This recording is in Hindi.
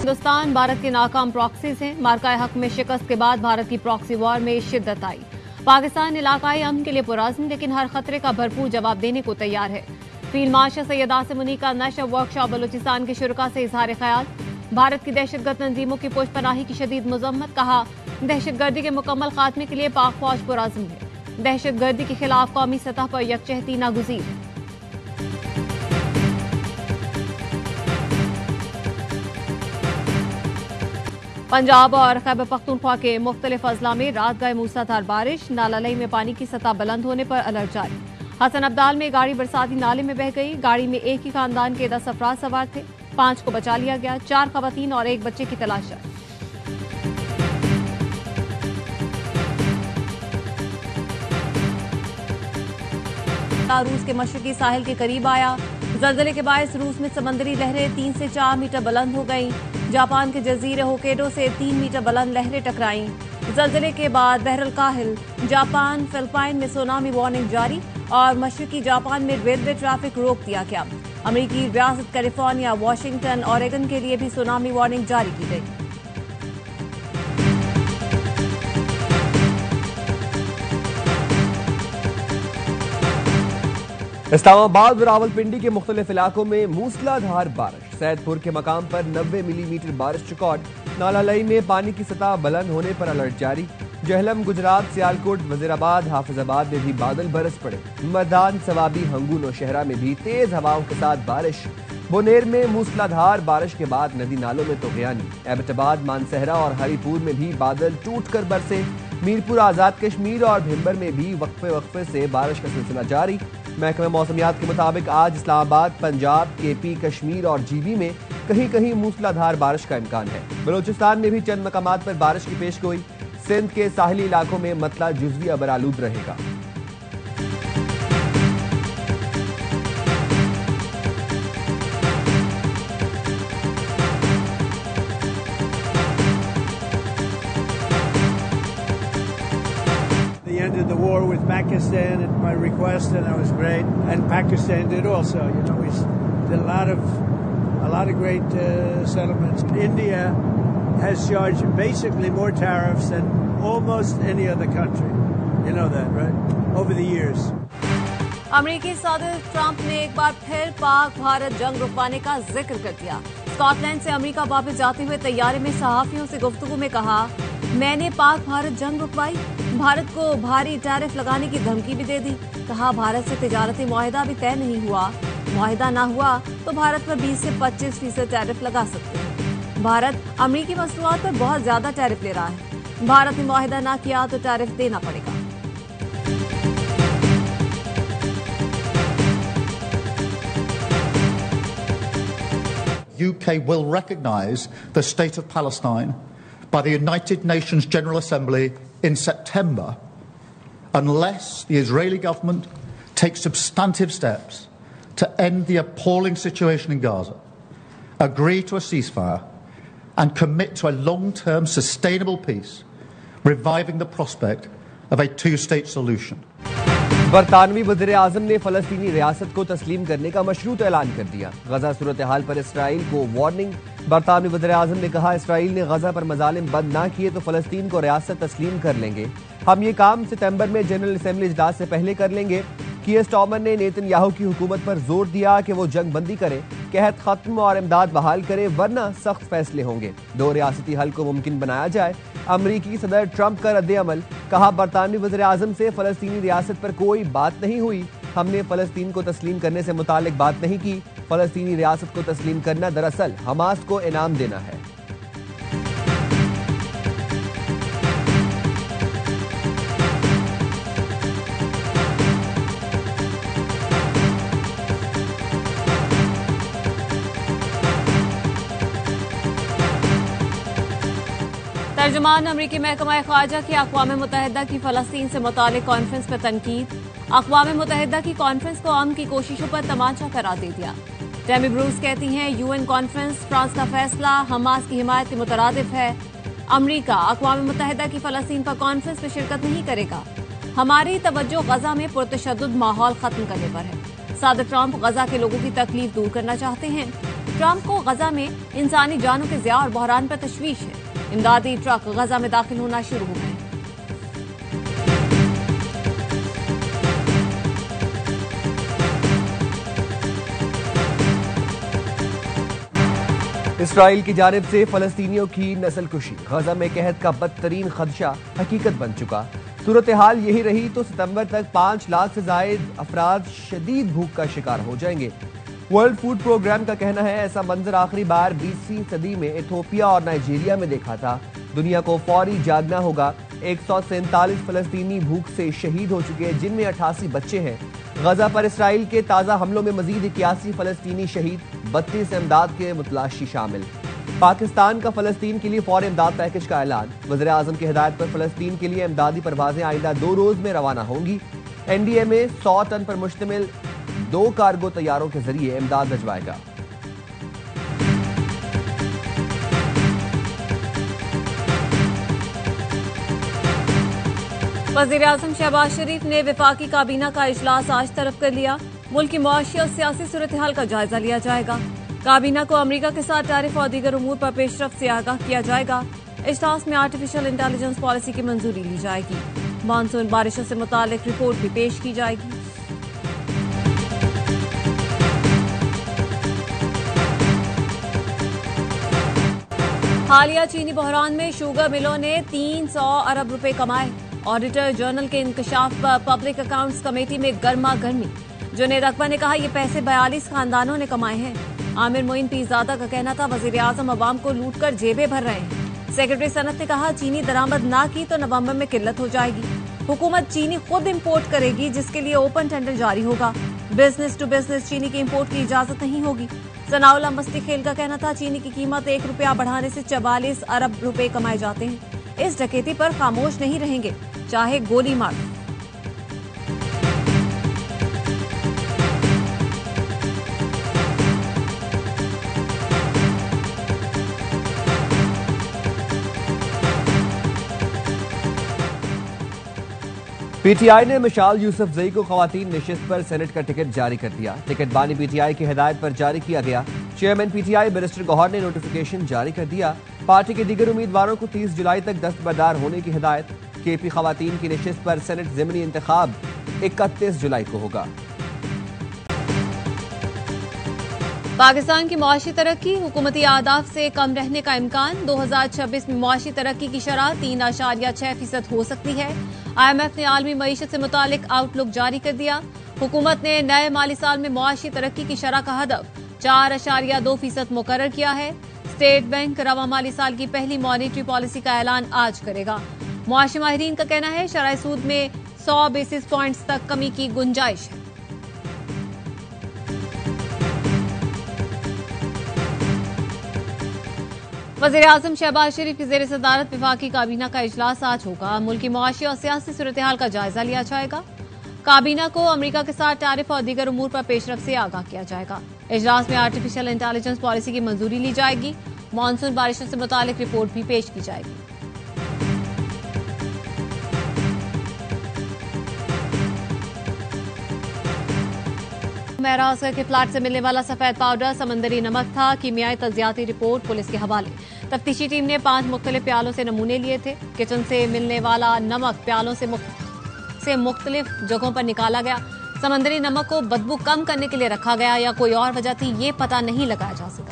हिंदुस्तान भारत के नाकाम प्रॉक्सीज हैं। मार्का हक में शिकस्त के बाद भारत की प्रॉक्सी वॉर में शिद्दत आई। पाकिस्तान इलाकाई अमन के लिए पुराज़्म लेकिन हर खतरे का भरपूर जवाब देने को तैयार है। फील्ड मार्शल सैयद आसिम मुनी का नेशनल वर्कशॉप बलूचिस्तान के शुरका से इजहार ख्याल। भारत की दहशतगर्द तंजीमों की पुष्पनाही की शदीद मजम्मत। कहा, दहशतगर्दी के मुकम्मल खात्मे के लिए पाक फौज पुराज़्म है। दहशतगर्दी के खिलाफ कौमी सतह पर यकजहती नागुज़ीर है। पंजाब और खैबर पख्तूनख्वा के मुख्तलिफ अजला में रात गए मूसलाधार बारिश। नालालई में पानी की सतह बुलंद होने पर अलर्ट जारी। हसन अब्दाल में गाड़ी बरसाती नाले में बह गई। गाड़ी में एक ही खानदान के 10 अफराद सवार थे। 5 को बचा लिया गया। 4 खवातीन और 1 बच्चे की तलाश है। रूस के मशरकी साहिल के करीब आया। जल्जले के बायस रूस में समंदरी लहरें 3 से 4 मीटर बुलंद हो गईं। जापान के जजीरे होकेडो से 3 मीटर बुलंद लहरें टकराईं। जल्जले के बाद बहरुल काहिल, जापान, फिलिपाइन में सुनामी वार्निंग जारी और मशरकी जापान में रेलवे ट्रैफिक रोक दिया गया। अमेरिकी रियासत कैलिफोर्निया, वाशिंगटन, ओरेगन के लिए भी सुनामी वार्निंग जारी की गई। इस्लामाबाद और रावलपिंडी के मुख्तलिफ इलाकों में मूसलाधार बारिश। सैदपुर के मकाम पर 90 मिलीमीटर बारिश रिकॉर्ड। नालालई में पानी की सतह बुलंद होने पर अलर्ट जारी। जहलम, गुजरात, सियालकोट, वजीराबाद, हाफिजाबाद में भी बादल बरस पड़े। मरदान, सवाबी, हंगू, नौशहरा में भी तेज हवाओं के साथ बारिश। बुनेर में मूसलाधार बारिश के बाद नदी नालों में तोगयानी। एबटाबाद, मानसहरा और हरीपुर में भी बादल टूट कर बरसे। मीरपुर, आजाद कश्मीर और भिम्बर में भी वक्फे से बारिश का सिलसिला जारी। महकमा मौसमियात के मुताबिक आज इस्लामाबाद, पंजाब, केपी, कश्मीर और जीबी में कहीं कहीं मूसलाधार बारिश का इम्कान है। बलूचिस्तान में भी चंद मकामात पर बारिश की पेशगोई। सिंध के साहिली इलाकों में मतला जुजवी अबरालूद रहेगा। Ended the war with Pakistan at my request, and that was great. And Pakistan did also. You know, we did a lot of great settlements. India has charged basically more tariffs than almost any other country. You know that, right? Over the years. अमेरिकी सदर ट्रंप ने एक बार फिर पाक भारत जंग रुकवाने का जिक्र कर दिया। स्कॉटलैंड से अमेरिका वापस जाते हुए तैयारे में सहाफियों से गुफ्तगू में कहा, मैंने पाक भारत जंग रुकवाई, भारत को भारी टैरिफ लगाने की धमकी भी दे दी। कहा, भारत से तिजारती मुआहिदा भी तय नहीं हुआ। मुआहिदा ना हुआ तो भारत पर 20 से 25% टैरिफ लगा सकते हैं। भारत अमेरिकी मसनूआत पर बहुत ज्यादा टैरिफ ले रहा है। भारत ने मुआहिदा ना किया तो टैरिफ देना पड़ेगा। UK will recognise the State of Palestine by the United Nations General Assembly in September unless the Israeli government takes substantive steps to end the appalling situation in Gaza, agree to a ceasefire and commit to a long-term sustainable peace, reviving the prospect of a two-state solution. बरतानवी वज़ीर आज़म ने फलस्तीनी रियासत को तस्लीम करने का मशरूत ऐलान कर दिया। गजा सूरत हाल पर इसराइल को वार्निंग। बरतानवी वज़ीर आज़म ने कहा, इसराइल ने गजा पर मजालिम बंद ना किए तो फलस्तीन को रियासत तस्लीम कर लेंगे। हम ये काम सितंबर में जनरल असेंबली इजलास से पहले कर लेंगे। कीयर स्टार्मर ने नेतन्याहू की हुकूमत पर जोर दिया कि वो जंग बंदी करे, कहत खत्म और इमदाद बहाल करे, वरना सख्त फैसले होंगे। 2 रियासती हल को मुमकिन बनाया जाए। अमरीकी सदर ट्रंप का रद्द अमल। कहा, बरतानवी वज़ीर आज़म से फलस्तीनी रियासत पर कोई बात नहीं हुई। हमने फलस्तीन को तस्लीम करने से मुतालिक बात नहीं की। फलस्तीनी रियासत को तस्लीम करना दरअसल हमास को इनाम देना है। तर्जुमान अमरीकी महकमा ख़ारजा की अक़वाम मुत्तहिदा की फ़लस्तीन से मुतालिक कॉन्फ्रेंस पर तनकीद। अक़वाम मुत्तहिदा की कॉन्फ्रेंस को अमन की कोशिशों पर तमाचा करार दे दिया। टेमी ब्रूस कहती हैं, यूएन कॉन्फ्रेंस फ्रांस का फैसला हमास की हिमायत के मुतरादिफ है। अमरीका अक़वाम मुत्तहिदा की फ़लस्तीन पर कॉन्फ्रेंस में शिरकत नहीं करेगा। हमारी तवज्जो गजा में पुरतशद्दुद माहौल खत्म करने पर है। सदर ट्रंप गजा के लोगों की तकलीफ दूर करना चाहते हैं। ट्रंप को गजा में इंसानी जानों के ज़िया और बहरान पर तशवीश है। इमदादी ट्रक गजा में दाखिल होना शुरू हो गए। इसराइल की जानिब से फलस्तीनियों की नस्लकुशी, गजा में कहत का बदतरीन खदशा हकीकत बन चुका। सूरत हाल यही रही तो सितंबर तक 5 लाख से जायद अफराद शदीद भूख का शिकार हो जाएंगे। वर्ल्ड फूड प्रोग्राम का कहना है ऐसा मंजर आखिरी बार 20वीं सदी में इथोपिया और नाइजीरिया में देखा था। दुनिया को फौरी जागना होगा। 147 फलस्तीनी भूख से शहीद हो चुके हैं, जिनमें 88 बच्चे हैं। गजा पर इसराइल के ताज़ा हमलों में मजीद 81 फलस्तीनी शहीद, 32 इमदाद के मुतलाशी शामिल। पाकिस्तान का फलस्तीन के लिए फौरी इमदाद पैकेज का ऐलान। वज़ीर आज़म की हिदायत पर फलस्तीन के लिए इमदादी परवाजें आइंदा 2 रोज में रवाना होंगी। एनडीए में 100 टन पर मुश्तमिल 2 कार्गो तैयारों के जरिए इमदाद भिजवाएगा। वज़ीर आज़म शहबाज शरीफ ने वफाकी काबीना का इजलास आज तलब कर लिया। मुल्क की मुआशी और सियासी सूरत हाल का जायजा लिया जाएगा। काबीना को अमरीका के साथ टैरिफ और दीगर उमूर पर पेशरफ से आगाह किया जाएगा। इजलास में आर्टिफिशियल इंटेलिजेंस पॉलिसी की मंजूरी ली जाएगी। मानसून बारिशों से मुतालिक रिपोर्ट भी पेश की जाएगी। हालिया चीनी बहरान में शुगर मिलों ने 300 अरब रुपए कमाए। ऑडिटर जनरल के इंकशाफ पर पब्लिक अकाउंट्स कमेटी में गर्मा गर्मी। जुनैद अकबर ने कहा ये पैसे 42 खानदानों ने कमाए हैं। आमिर मोइन पीरजादा का कहना था वजीर आजम अवाम को लूट कर जेबें भर रहे हैं। सेक्रेटरी सनत ने कहा चीनी दरामद ना की तो नवंबर में किल्लत हो जाएगी। हुकूमत चीनी खुद इम्पोर्ट करेगी, जिसके लिए ओपन टेंडर जारी होगा। बिजनेस टू बिजनेस चीनी की इम्पोर्ट की इजाजत नहीं होगी। सनाउल्लाह मस्ती खेल का कहना था चीनी की कीमत 1 रुपया बढ़ाने से 44 अरब रुपए कमाए जाते हैं। इस डकैती पर खामोश नहीं रहेंगे, चाहे गोली मार। पीटीआई ने मिशाल यूसुफजई को खवातीन नशिस्त पर सेनेट का टिकट जारी कर दिया। टिकट बानी पीटीआई की हिदायत पर जारी किया गया। चेयरमैन पीटीआई बैरिस्टर गौहर ने नोटिफिकेशन जारी कर दिया। पार्टी के दीगर उम्मीदवारों को 30 जुलाई तक दस्तबरदार होने की हिदायत। केपी खवातीन की नशिस्त पर सेनेट ज़िमनी इंतखाब 31 जुलाई को होगा। पाकिस्तान की मुआशी तरक्की हुकूमती आहदाफ से कम रहने का इम्कान। 2026 में मुआशी तरक्की की शरह 3.6% हो सकती है। IMF ने आलमी मईशत से मुतालिक आउटलुक जारी कर दिया। हुकूमत ने नए माली साल में मुआशी तरक्की की शरह का हदफ 4.2% मुकर्रर किया है। स्टेट बैंक रवा माली साल की पहली मॉनिटरी पॉलिसी का ऐलान आज करेगा। मुआशी माहिरीन का कहना है शरह सूद में 100 बेसिस पॉइंट्स तक कमी की गुंजाइश है। वज़ीर आज़म शहबाज शरीफ की ज़ेर सदारत वफाकी काबीना का इजलास आज होगा। मुल्की मुआशी और सियासी सूरत हाल का जायजा लिया जाएगा। काबीना को अमरीका के साथ टैरिफ और दीगर उमूर पर पेशरफ से आगाह किया जाएगा। इजलास में आर्टिफिशियल इंटेलिजेंस पॉलिसी की मंजूरी ली जाएगी। मानसून बारिशों से मुतालिक रिपोर्ट भी पेश की जाएगी। महराजगढ़ के फ्लैट से मिलने वाला सफेद पाउडर समंदरी नमक था। कीमियाई तज्जियाती रिपोर्ट पुलिस के हवाले। तफ्तीशी टीम ने 5 मुख्तलिफ प्यालों से नमूने लिए थे। किचन से मिलने वाला नमक प्यालों से मुख्तलिफ जगहों पर निकाला गया। समंदरी नमक को बदबू कम करने के लिए रखा गया या कोई और वजह थी, ये पता नहीं लगाया जा सका।